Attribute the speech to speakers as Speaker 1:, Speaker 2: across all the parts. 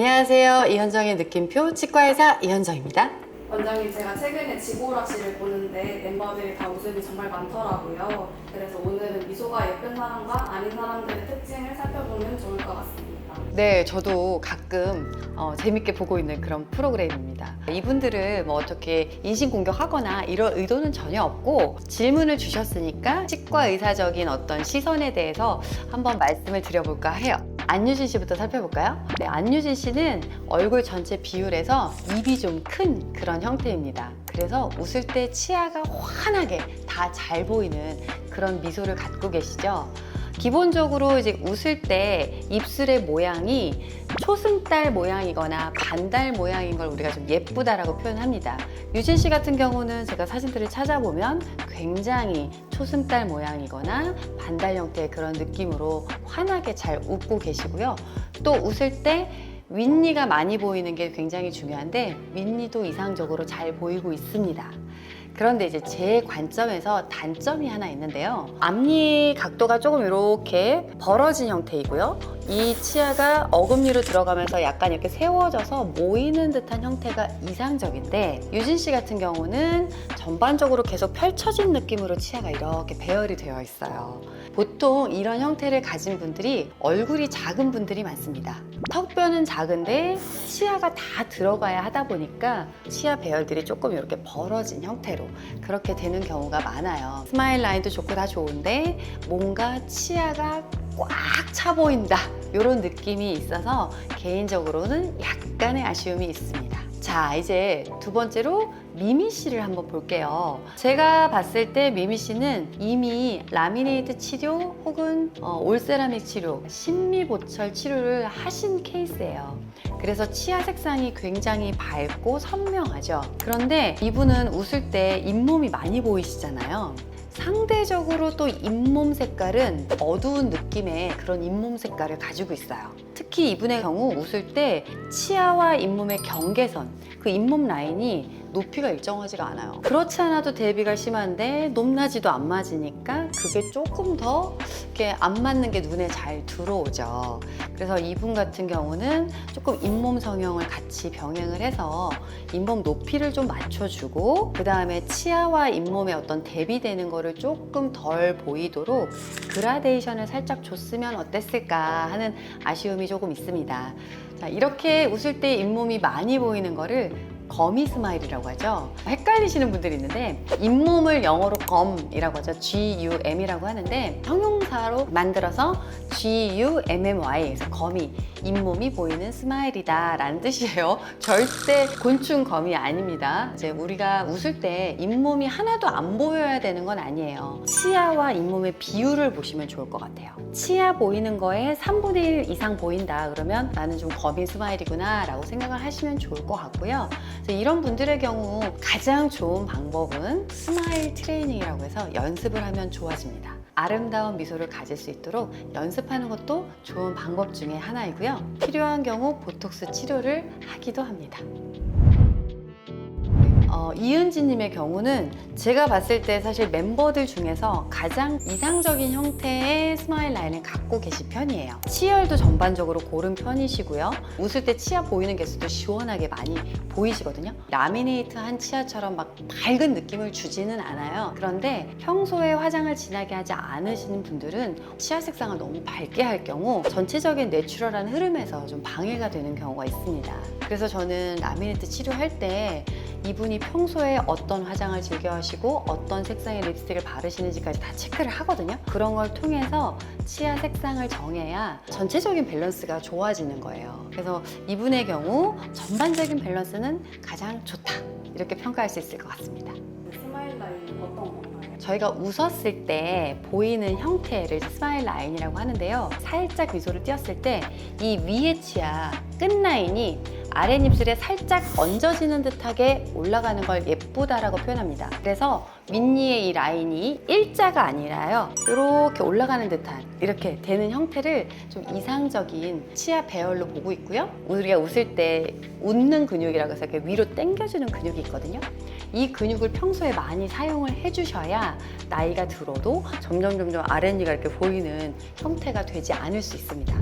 Speaker 1: 안녕하세요. 이현정의 느낌표 치과의사 이현정입니다.
Speaker 2: 원장님, 제가 최근에 지구오락실을 보는데 멤버들이 다 웃음이 정말 많더라고요. 그래서 오늘은 미소가 예쁜 사람과 아닌 사람들의 특징을 살펴보면 좋을 것 같습니다.
Speaker 1: 네, 저도 가끔 재밌게 보고 있는 그런 프로그램입니다. 이분들을 뭐 어떻게 인신공격하거나 이런 의도는 전혀 없고 질문을 주셨으니까 치과 의사적인 어떤 시선에 대해서 한번 말씀을 드려볼까 해요. 안유진 씨부터 살펴볼까요? 네, 안유진 씨는 얼굴 전체 비율에서 입이 좀 큰 그런 형태입니다. 그래서 웃을 때 치아가 환하게 다 잘 보이는 그런 미소를 갖고 계시죠. 기본적으로 이제 웃을 때 입술의 모양이 초승달 모양이거나 반달 모양인 걸 우리가 좀 예쁘다라고 표현합니다. 유진 씨 같은 경우는 제가 사진들을 찾아보면 굉장히 초승달 모양이거나 반달 형태의 그런 느낌으로 환하게 잘 웃고 계시고요. 또 웃을 때 윗니가 많이 보이는 게 굉장히 중요한데 윗니도 이상적으로 잘 보이고 있습니다. 그런데 이제 제 관점에서 단점이 하나 있는데요. 앞니 각도가 조금 이렇게 벌어진 형태이고요. 이 치아가 어금니로 들어가면서 약간 이렇게 세워져서 모이는 듯한 형태가 이상적인데 유진 씨 같은 경우는 전반적으로 계속 펼쳐진 느낌으로 치아가 이렇게 배열이 되어 있어요. 보통 이런 형태를 가진 분들이 얼굴이 작은 분들이 많습니다. 턱뼈는 작은데 치아가 다 들어가야 하다 보니까 치아 배열들이 조금 이렇게 벌어진 형태로 그렇게 되는 경우가 많아요. 스마일 라인도 좋고 다 좋은데 뭔가 치아가 꽉 차 보인다 이런 느낌이 있어서 개인적으로는 약간의 아쉬움이 있습니다. 자, 이제 두 번째로 미미 씨를 한번 볼게요. 제가 봤을 때 미미 씨는 이미 라미네이트 치료 혹은 올세라믹 치료, 신미보철 치료를 하신 케이스예요. 그래서 치아 색상이 굉장히 밝고 선명하죠. 그런데 이분은 웃을 때 잇몸이 많이 보이시잖아요. 상대적으로 또 잇몸 색깔은 어두운 느낌의 그런 잇몸 색깔을 가지고 있어요. 특히 이분의 경우 웃을 때 치아와 잇몸의 경계선, 그 잇몸 라인이 높이가 일정하지가 않아요. 그렇지 않아도 대비가 심한데 높낮이도 안 맞으니까 그게 조금 더 이렇게 안 맞는 게 눈에 잘 들어오죠. 그래서 이분 같은 경우는 조금 잇몸 성형을 같이 병행을 해서 잇몸 높이를 좀 맞춰주고 그 다음에 치아와 잇몸의 어떤 대비되는 거를 조금 덜 보이도록 그라데이션을 살짝 줬으면 어땠을까 하는 아쉬움이 조금 있습니다. 자, 이렇게 웃을 때 잇몸이 많이 보이는 거를 거미 스마일이라고 하죠. 헷갈리시는 분들이 있는데 잇몸을 영어로 검이라고 하죠. G-U-M이라고 하는데 형용사로 만들어서 G-U-M-M-Y에서 거미, 잇몸이 보이는 스마일이다 라는 뜻이에요. 절대 곤충 거미 아닙니다. 이제 우리가 웃을 때 잇몸이 하나도 안 보여야 되는 건 아니에요. 치아와 잇몸의 비율을 보시면 좋을 것 같아요. 치아 보이는 거에 3분의 1 이상 보인다 그러면 나는 좀 거미 스마일이구나 라고 생각을 하시면 좋을 것 같고요. 이런 분들의 경우 가장 좋은 방법은 스마일 트레이닝이라고 해서 연습을 하면 좋아집니다. 아름다운 미소를 가질 수 있도록 연습하는 것도 좋은 방법 중에 하나이고요. 필요한 경우 보톡스 치료를 하기도 합니다. 이은지님의 경우는 제가 봤을 때 사실 멤버들 중에서 가장 이상적인 형태의 스마일 라인을 갖고 계신 편이에요. 치열도 전반적으로 고른 편이시고요. 웃을 때 치아 보이는 개수도 시원하게 많이 보이시거든요. 라미네이트한 치아처럼 막 밝은 느낌을 주지는 않아요. 그런데 평소에 화장을 진하게 하지 않으시는 분들은 치아 색상을 너무 밝게 할 경우 전체적인 내추럴한 흐름에서 좀 방해가 되는 경우가 있습니다. 그래서 저는 라미네이트 치료할 때 이분이 평소에 어떤 화장을 즐겨 하시고 어떤 색상의 립스틱을 바르시는지까지 다 체크를 하거든요. 그런 걸 통해서 치아 색상을 정해야 전체적인 밸런스가 좋아지는 거예요. 그래서 이분의 경우 전반적인 밸런스는 가장 좋다 이렇게 평가할 수 있을 것 같습니다.
Speaker 2: 스마일 라인은 어떤 건가요?
Speaker 1: 저희가 웃었을 때 보이는 형태를 스마일 라인이라고 하는데요. 살짝 미소를 띄었을 때 이 위의 치아 끝라인이 아랫입술에 살짝 얹어지는 듯하게 올라가는 걸 예쁘다라고 표현합니다. 그래서 윗니의 이 라인이 일자가 아니라요. 이렇게 올라가는 듯한 이렇게 되는 형태를 좀 이상적인 치아 배열로 보고 있고요. 우리가 웃을 때 웃는 근육이라고 해서 이렇게 위로 당겨주는 근육이 있거든요. 이 근육을 평소에 많이 사용을 해주셔야 나이가 들어도 점점 아랫니가 이렇게 보이는 형태가 되지 않을 수 있습니다.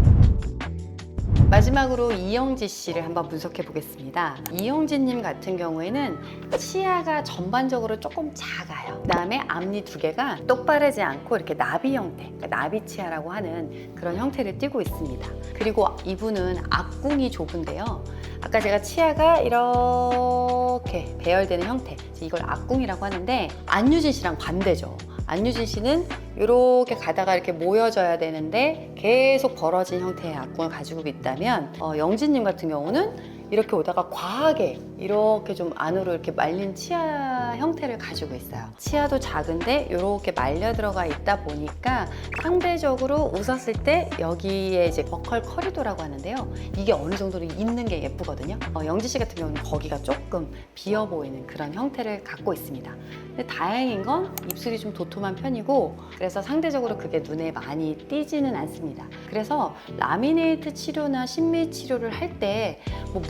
Speaker 1: 마지막으로 이영지 씨를 한번 분석해 보겠습니다. 이영지님 같은 경우에는 치아가 전반적으로 조금 작아요. 그다음에 앞니 두 개가 똑바르지 않고 이렇게 나비 형태, 그러니까 나비 치아라고 하는 그런 형태를 띠고 있습니다. 그리고 이분은 앞궁이 좁은데요. 아까 제가 치아가 이렇게 배열되는 형태, 이걸 앞궁이라고 하는데 안유진 씨랑 반대죠. 안유진 씨는 이렇게 가다가 이렇게 모여져야 되는데 계속 벌어진 형태의 앞궁을 가지고 있다면 영진님 같은 경우는 이렇게 오다가 과하게 이렇게 좀 안으로 이렇게 말린 치아 형태를 가지고 있어요. 치아도 작은데 이렇게 말려 들어가 있다 보니까 상대적으로 웃었을 때 여기에 이제 버컬 커리도라고 하는데요. 이게 어느 정도로 있는 게 예쁘거든요. 영지 씨 같은 경우는 거기가 조금 비어 보이는 그런 형태를 갖고 있습니다. 근데 다행인 건 입술이 좀 도톰한 편이고 그래서 상대적으로 그게 눈에 많이 띄지는 않습니다. 그래서 라미네이트 치료나 신미 치료를 할 때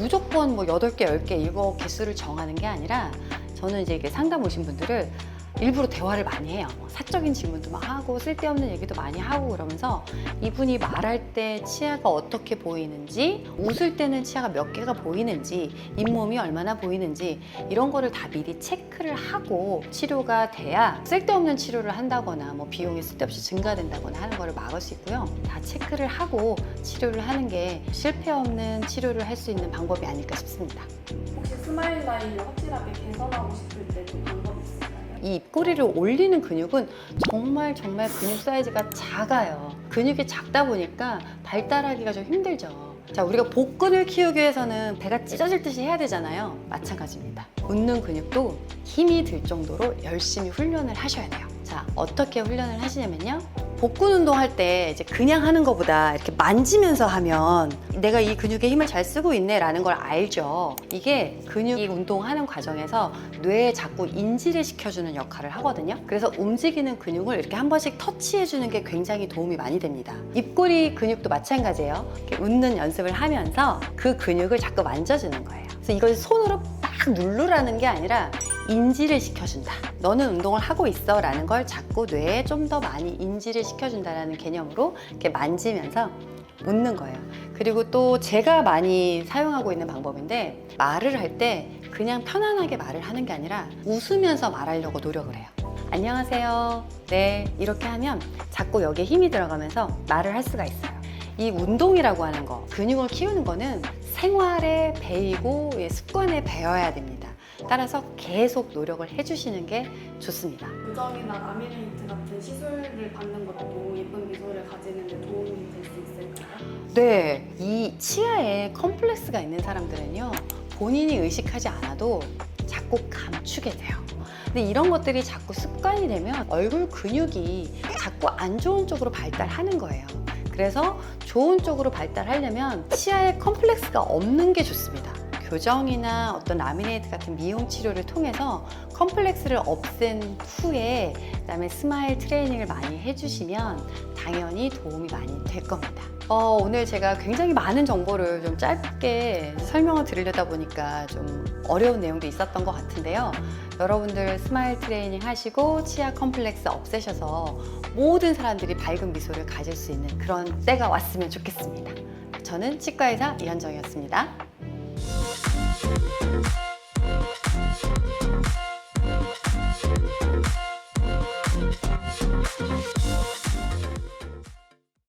Speaker 1: 무조건 8개, 10개 이거 개수를 정하는 게 아니라 저는 이제 이게 상담 오신 분들을 일부러 대화를 많이 해요. 사적인 질문도 막 하고 쓸데없는 얘기도 많이 하고 그러면서 이분이 말할 때 치아가 어떻게 보이는지, 웃을 때는 치아가 몇 개가 보이는지, 잇몸이 얼마나 보이는지 이런 거를 다 미리 체크를 하고 치료가 돼야 쓸데없는 치료를 한다거나 비용이 쓸데없이 증가된다거나 하는 거를 막을 수 있고요. 다 체크를 하고 치료를 하는 게 실패 없는 치료를 할 수 있는 방법이 아닐까 싶습니다.
Speaker 2: 혹시 스마일 라인을 확실하게 개선하고 싶을 때 좀 방법이 있을까요?
Speaker 1: 이 입꼬리를 올리는 근육은 정말 근육 사이즈가 작아요. 근육이 작다 보니까 발달하기가 좀 힘들죠. 자, 우리가 복근을 키우기 위해서는 배가 찢어질 듯이 해야 되잖아요. 마찬가지입니다. 웃는 근육도 힘이 들 정도로 열심히 훈련을 하셔야 돼요. 자, 어떻게 훈련을 하시냐면요. 복근 운동할 때 이제 그냥 하는 것보다 이렇게 만지면서 하면 내가 이 근육에 힘을 잘 쓰고 있네 라는 걸 알죠. 이게 근육이 운동하는 과정에서 뇌에 자꾸 인지를 시켜주는 역할을 하거든요. 그래서 움직이는 근육을 이렇게 한 번씩 터치해주는 게 굉장히 도움이 많이 됩니다. 입꼬리 근육도 마찬가지예요. 이렇게 웃는 연습을 하면서 그 근육을 자꾸 만져주는 거예요. 그래서 이걸 손으로 딱 누르라는 게 아니라 인지를 시켜준다. 너는 운동을 하고 있어 라는 걸 자꾸 뇌에 좀 더 많이 인지를 시켜준다라는 개념으로 이렇게 만지면서 웃는 거예요. 그리고 또 제가 많이 사용하고 있는 방법인데 말을 할 때 그냥 편안하게 말을 하는 게 아니라 웃으면서 말하려고 노력을 해요. 안녕하세요. 네. 이렇게 하면 자꾸 여기에 힘이 들어가면서 말을 할 수가 있어요. 이 운동이라고 하는 거, 근육을 키우는 거는 생활에 배이고 습관에 배어야 됩니다. 따라서 계속 노력을 해주시는 게 좋습니다.
Speaker 2: 교정이나 라미네이트 같은 시술을 받는 것도 예쁜 미소를 가지는 데 도움이 될 수 있을까요?
Speaker 1: 네, 이 치아에 컴플렉스가 있는 사람들은요, 본인이 의식하지 않아도 자꾸 감추게 돼요. 근데 이런 것들이 자꾸 습관이 되면 얼굴 근육이 자꾸 안 좋은 쪽으로 발달하는 거예요. 그래서 좋은 쪽으로 발달하려면 치아에 컴플렉스가 없는 게 좋습니다. 교정이나 어떤 라미네이트 같은 미용 치료를 통해서 컴플렉스를 없앤 후에 그다음에 스마일 트레이닝을 많이 해주시면 당연히 도움이 많이 될 겁니다. 오늘 제가 굉장히 많은 정보를 좀 짧게 설명을 드리려다 보니까 좀 어려운 내용도 있었던 것 같은데요. 여러분들 스마일 트레이닝 하시고 치아 컴플렉스 없애셔서 모든 사람들이 밝은 미소를 가질 수 있는 그런 때가 왔으면 좋겠습니다. 저는 치과의사 이현정이었습니다.